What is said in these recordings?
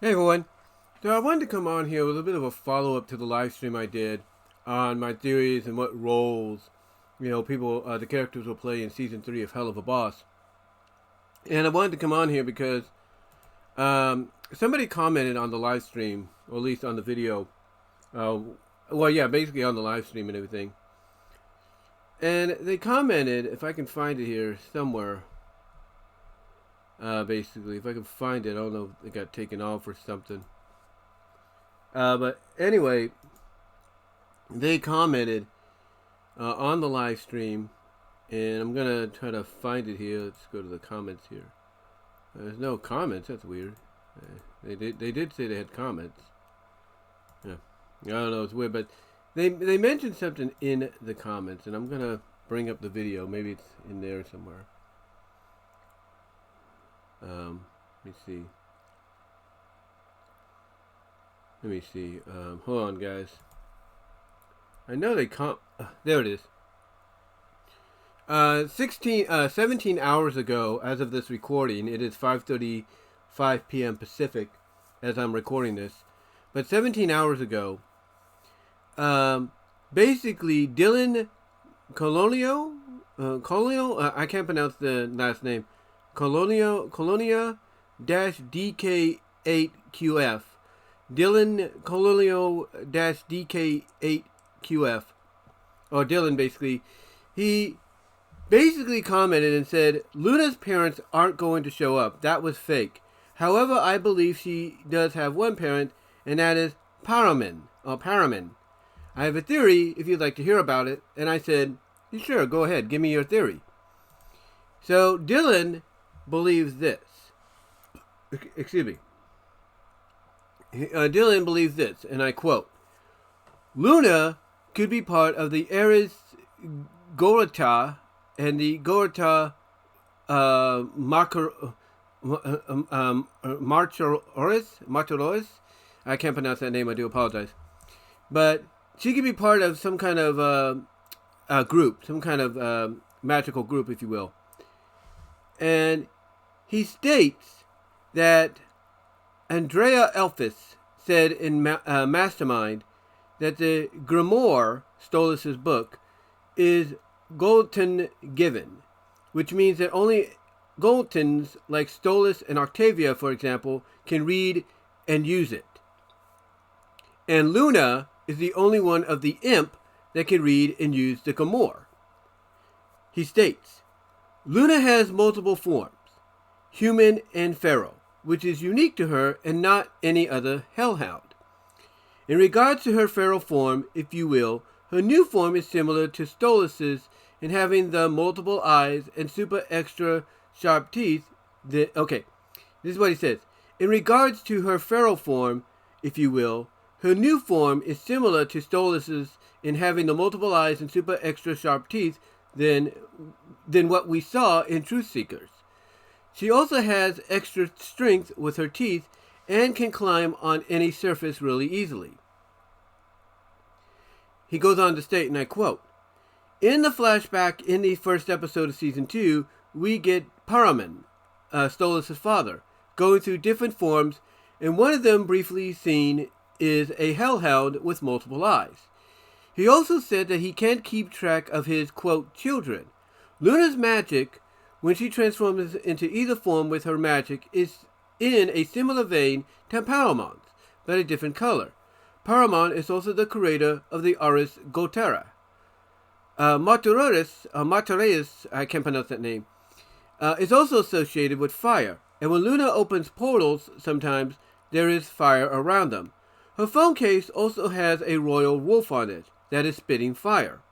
Hey everyone. So I wanted to come on here with a bit of a follow-up to the live stream I did on my theories and what roles, the characters will play in Season 3 of Helluva Boss. And I wanted to come on here because somebody commented on the live stream, or at least on the video. Basically on the live stream and everything. And they commented, if I can find it here somewhere, basically, if I can find it, I don't know if it got taken off or something. But anyway, they commented on the live stream, and I'm gonna try to find it here. Let's go to the comments here. There's no comments. That's weird. They did say they had comments. Yeah, I don't know. It's weird, but they mentioned something in the comments, and I'm gonna bring up the video. Maybe it's in there somewhere. Let me see. Hold on, guys. I know they there it is. 17 hours ago, as of this recording, it is 5:35 p.m. Pacific, as I'm recording this. But 17 hours ago, basically, Dylan Colonio, I can't pronounce the last name. Colonia-DK8QF. Dylan Colonio-DK8QF. Or Dylan, basically. He basically commented and said, Loona's parents aren't going to show up. That was fake. However, I believe she does have one parent, and that is Paimon. I have a theory, if you'd like to hear about it. And I said, sure, go ahead. Give me your theory. So, Dylan believes this. Excuse me. Dylan believes this, and I quote, Loona could be part of the Ars Goetia and the Goetia Marchosias. I can't pronounce that name, I do apologize. But she could be part of some kind of group, some kind of magical group, if you will. And he states that Andrealphus said in Mastermind that the Grimore, Stolas' book, is Goetan given, which means that only Goetans like Stolas and Octavia, for example, can read and use it. And Loona is the only one of the imp that can read and use the Grimore. He states, Loona has multiple forms, human and feral, which is unique to her and not any other Hellhound. In regards to her feral form, if you will, her new form is similar to Stolas's in having the multiple eyes and super extra sharp teeth. This is what he says. In regards to her feral form, if you will, her new form is similar to Stolas's in having the multiple eyes and super extra sharp teeth than what we saw in Truth Seekers. She also has extra strength with her teeth and can climb on any surface really easily. He goes on to state, and I quote, in the flashback in the first episode of Season 2, we get Paimon, Stolas' father, going through different forms, and one of them briefly seen is a Hellhound with multiple eyes. He also said that he can't keep track of his, quote, children. Loona's magic, when she transforms into either form with her magic, is in a similar vein to Paimon's, but a different color. Paimon is also the creator of the Ars Goetia. Marchosias, I can't pronounce that name, is also associated with fire, and when Loona opens portals, sometimes there is fire around them. Her phone case also has a royal wolf on it that is spitting fire.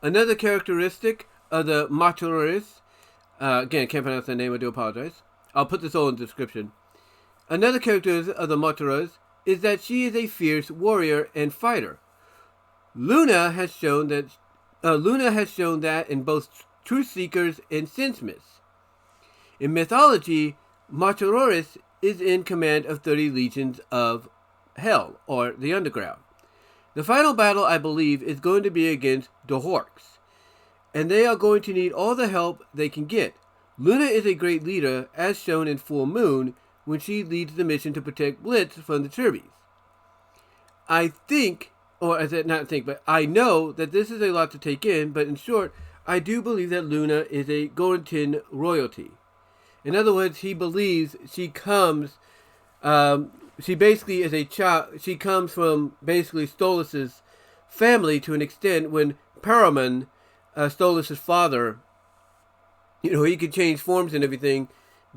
Another characteristic of the Marchosias, again, can't pronounce that name, I do apologize. I'll put this all in the description. Another characteristic of the Marchosias is that she is a fierce warrior and fighter. Loona has shown that in both Truth Seekers and Sinsmiths. In mythology, Marchosias is in command of 30 legions of Hell, or the Underground. The final battle, I believe, is going to be against the Horks, and they are going to need all the help they can get. Loona is a great leader, as shown in Full Moon, when she leads the mission to protect Blitz from the Turbis. I think, or I said not think, but I know that this is a lot to take in, but in short, I do believe that Loona is a Goetia royalty. In other words, he believes she comes, she basically is a child, she comes from basically Stolas' family to an extent. When Paimon, Stolas' father, he could change forms and everything.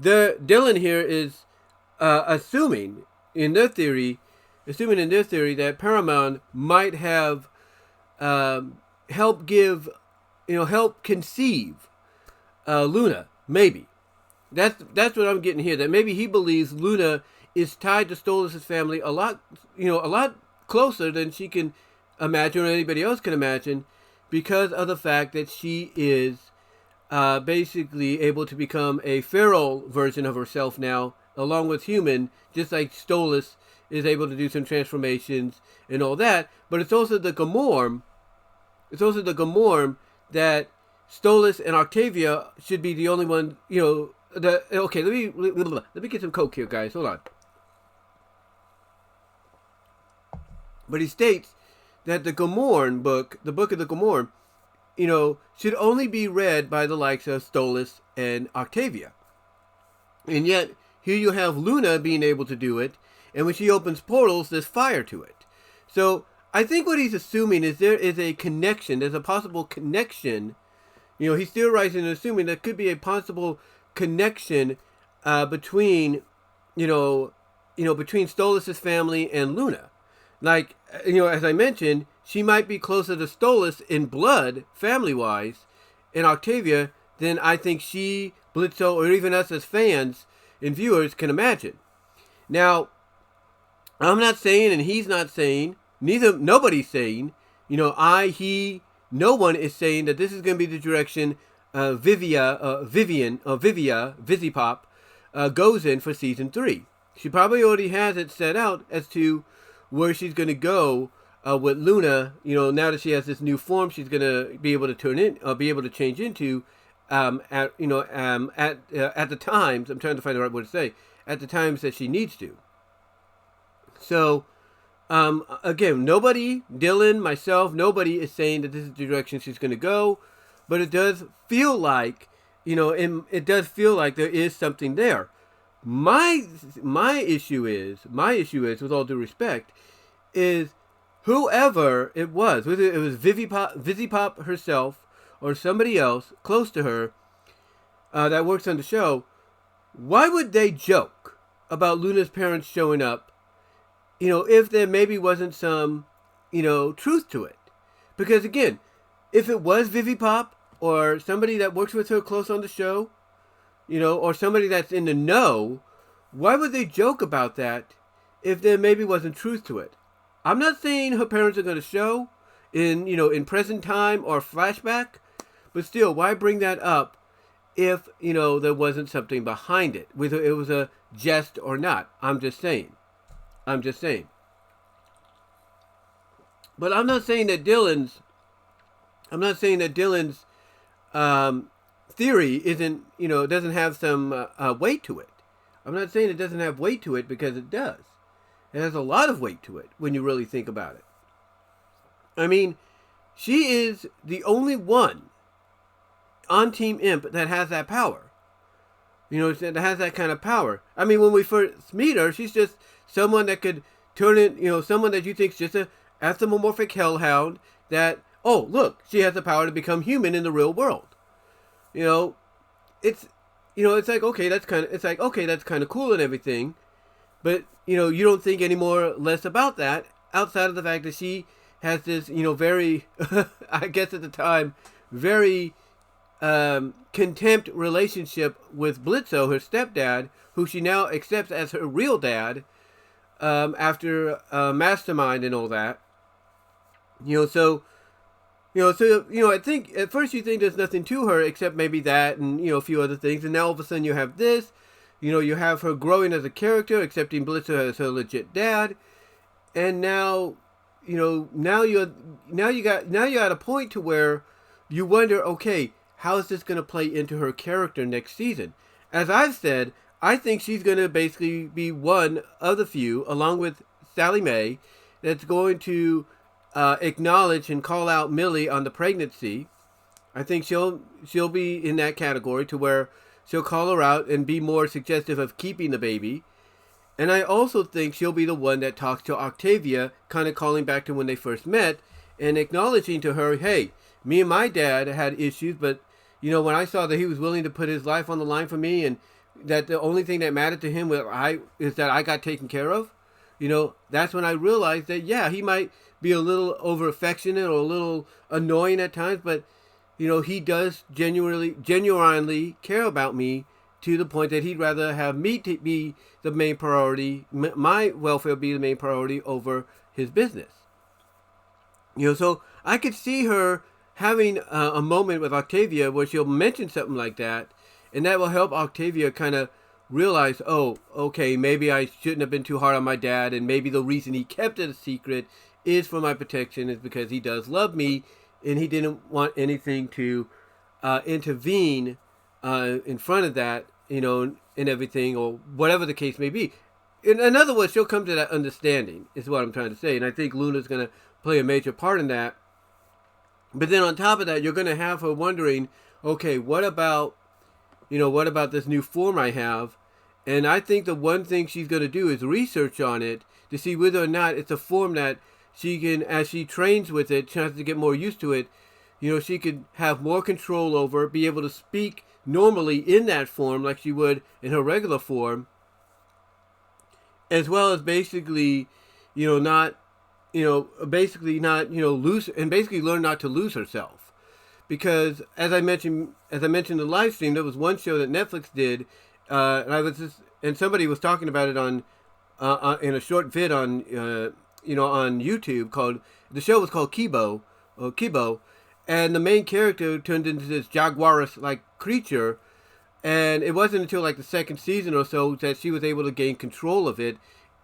Dylan here is assuming in their theory that Paimon might have helped conceive Loona. Maybe that's what I'm getting here. That maybe he believes Loona is tied to Stolas' family a lot closer than she can imagine or anybody else can imagine, because of the fact that she is basically able to become a feral version of herself now, along with human, just like Stolas is able to do some transformations and all that. But it's also the Grimore. It's also the Grimore that Stolas and Octavia should be the only one. Okay, let me get some Coke here, guys. Hold on. But he states that the Grimore book, the book of the Grimore, should only be read by the likes of Stolas and Octavia. And yet, here you have Loona being able to do it, and when she opens portals, there's fire to it. So, I think what he's assuming is there is a connection, there's a possible connection. He's theorizing and assuming there could be a possible connection between Stolas' family and Loona. Like, as I mentioned, she might be closer to Stolas in blood, family-wise, in Octavia, than I think she, Blitzo, or even us as fans and viewers can imagine. Now, I'm not saying, and he's not saying, nobody's saying, no one is saying that this is going to be the direction Vivziepop goes in for season 3. She probably already has it set out as to where she's going to go with Loona. Now that she has this new form, she's going to be able to change into at the times. I'm trying to find the right word to say, at the times that she needs to. So, again, nobody, Dylan, myself, nobody is saying that this is the direction she's going to go, but it does feel like, it does feel like there is something there. My issue is, with all due respect, is whoever it was, whether it was Vivziepop herself or somebody else close to her that works on the show, why would they joke about Loona's parents showing up, if there maybe wasn't some, truth to it? Because again, if it was Vivziepop or somebody that works with her close on the show, or somebody that's in the know, why would they joke about that if there maybe wasn't truth to it? I'm not saying her parents are going to show in present time or flashback, but still, why bring that up if, there wasn't something behind it, whether it was a jest or not? I'm just saying. But I'm not saying that Dylan's theory isn't, doesn't have some weight to it. I'm not saying it doesn't have weight to it, because it does. It has a lot of weight to it when you really think about it. I mean, she is the only one on Team Imp that has that power. That has that kind of power. I mean, when we first meet her, she's just someone that could turn it, someone that you think is just a anthropomorphic hellhound that, oh, look, she has the power to become human in the real world. It's like, okay, that's kind of cool and everything. But, you don't think any more or less about that outside of the fact that she has this, very, I guess at the time, very contempt relationship with Blitzo, her stepdad, who she now accepts as her real dad after Mastermind and all that. I think at first you think there's nothing to her except maybe that and, a few other things. And now all of a sudden you have this. You have her growing as a character, accepting Blitzo as her legit dad, and now you're at a point to where you wonder, okay, how is this going to play into her character next season? As I've said, I think she's going to basically be one of the few, along with Sally Mae, that's going to acknowledge and call out Millie on the pregnancy. I think she'll be in that category to where she'll call her out and be more suggestive of keeping the baby. And I also think she'll be the one that talks to Octavia, kind of calling back to when they first met and acknowledging to her, hey, me and my dad had issues, but when I saw that he was willing to put his life on the line for me, and that the only thing that mattered to him is that I got taken care of, that's when I realized that, yeah, he might be a little over affectionate or a little annoying at times, but he does genuinely care about me, to the point that hed rather have me to be the main priority, my welfare be the main priority over his business. So I could see her having a moment with Octavia where she'll mention something like that, and that will help Octavia kind of realize, oh, okay, maybe I shouldn't have been too hard on my dad, and maybe the reason he kept it a secret is for my protection, is because he does love me, and he didn't want anything to intervene in front of that, and everything, or whatever the case may be. In other words, she'll come to that understanding, is what I'm trying to say. And I think Loona's going to play a major part in that. But then on top of that, you're going to have her wondering, okay, what about this new form I have? And I think the one thing she's going to do is research on it to see whether or not it's a form that she can, as she trains with it, she has to get more used to it, she could have more control over, be able to speak normally in that form like she would in her regular form, as well as basically, not lose, and basically learn not to lose herself. Because as I mentioned in the live stream, there was one show that Netflix did, and somebody was talking about it on in a short vid on on YouTube. The show was called Kibo, and the main character turned into this jaguarus-like creature, and it wasn't until like the second season or so that she was able to gain control of it.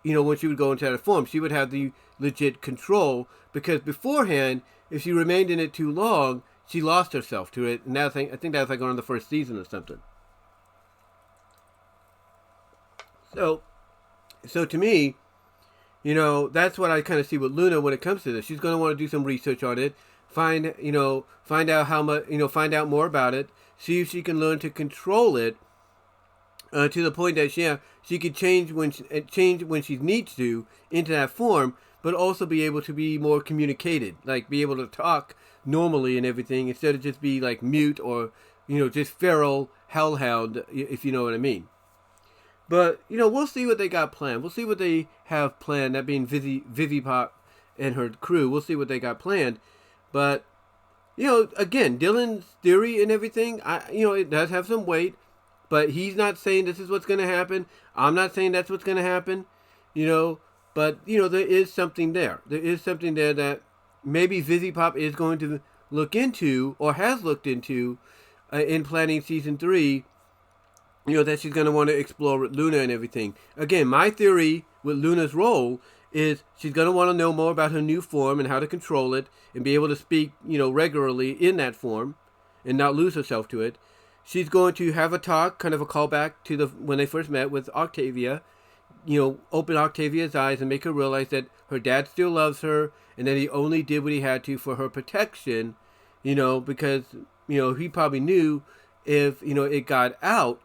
When she would go into that form, she would have the legit control, because beforehand, if she remained in it too long, she lost herself to it. And I think that was like on the first season or something. So to me, that's what I kind of see with Loona when it comes to this. She's going to want to do some research on it, find out how much, find out more about it, see if she can learn to control it, to the point that she could change when she needs to into that form, but also be able to be more communicated, like be able to talk normally and everything, instead of just be like mute or just feral hellhound, if you know what I mean. But we'll see what they got planned. We'll see what they have planned. That being Vivziepop and her crew. We'll see what they got planned. But again, Dylan's theory and everything, it does have some weight. But he's not saying this is what's going to happen. I'm not saying that's what's going to happen. But there is something there. There is something there that maybe Vivziepop is going to look into, or has looked into, in planning season 3. That she's going to want to explore with Loona and everything. Again, my theory with Loona's role is she's going to want to know more about her new form and how to control it and be able to speak, regularly in that form and not lose herself to it. She's going to have a talk, kind of a callback to when they first met with Octavia, open Octavia's eyes and make her realize that her dad still loves her and that he only did what he had to for her protection, because, he probably knew if, it got out,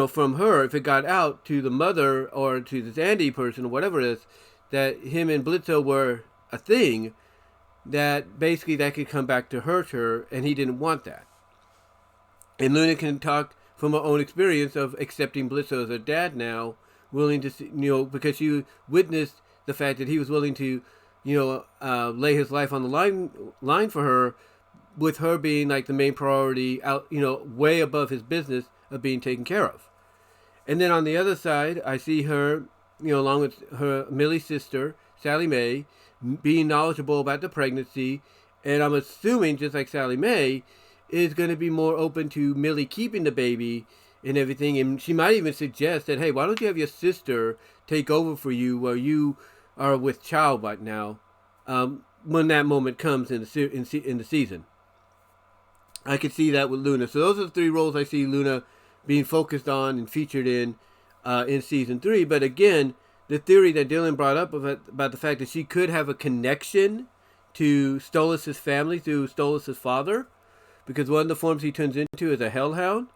from her, if it got out to the mother or to this Andy person or whatever it is, that him and Blitzo were a thing, that basically that could come back to hurt her, and he didn't want that. And Loona can talk from her own experience of accepting Blitzo as her dad now, willing to see, because she witnessed the fact that he was willing to, lay his life on the line for her, with her being like the main priority out, way above his business of being taken care of. And then on the other side, I see her, along with her Millie's sister, Sally Mae, being knowledgeable about the pregnancy, and I'm assuming, just like Sally Mae, is going to be more open to Millie keeping the baby and everything, and she might even suggest that, hey, why don't you have your sister take over for you while you are with child right now, when that moment comes in the season. I could see that with Loona. So those are the 3 roles I see Loona being focused on and featured in season 3. But again, the theory that Dylan brought up about the fact that she could have a connection to Stolas' family through Stolas' father, because one of the forms he turns into is a Hellhound.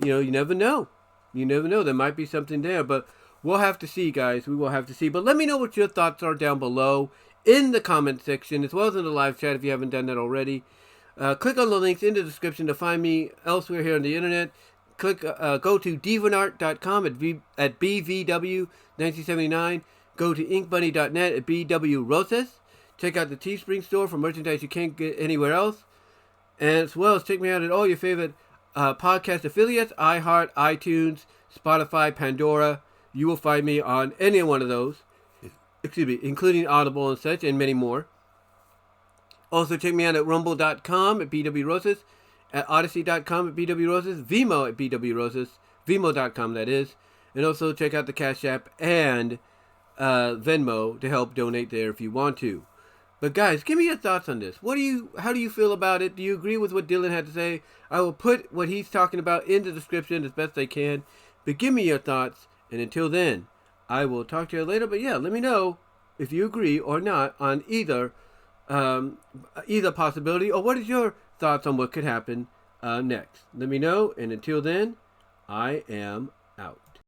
You never know. You never know. There might be something there, but we'll have to see, guys. We will have to see. But let me know what your thoughts are down below in the comment section, as well as in the live chat if you haven't done that already. Click on the links in the description to find me elsewhere here on the internet. Go to divanart.com at BVW1979. Go to inkbunny.net at BWRoses. Check out the Teespring store for merchandise you can't get anywhere else. And as well as check me out at all your favorite podcast affiliates, iHeart, iTunes, Spotify, Pandora. You will find me on any one of those, including Audible and such, and many more. Also check me out at rumble.com at BWRoses, at odyssey.com at BWRoses, Vimo at BWRoses, Vimo.com that is. And also check out the Cash App and Venmo to help donate there if you want to. But guys, give me your thoughts on this. How do you feel about it? Do you agree with what Dylan had to say? I will put what he's talking about in the description as best I can. But give me your thoughts. And until then, I will talk to you later. But yeah, let me know if you agree or not on either possibility, or what is your thoughts on what could happen next. Let me know. And until then, I am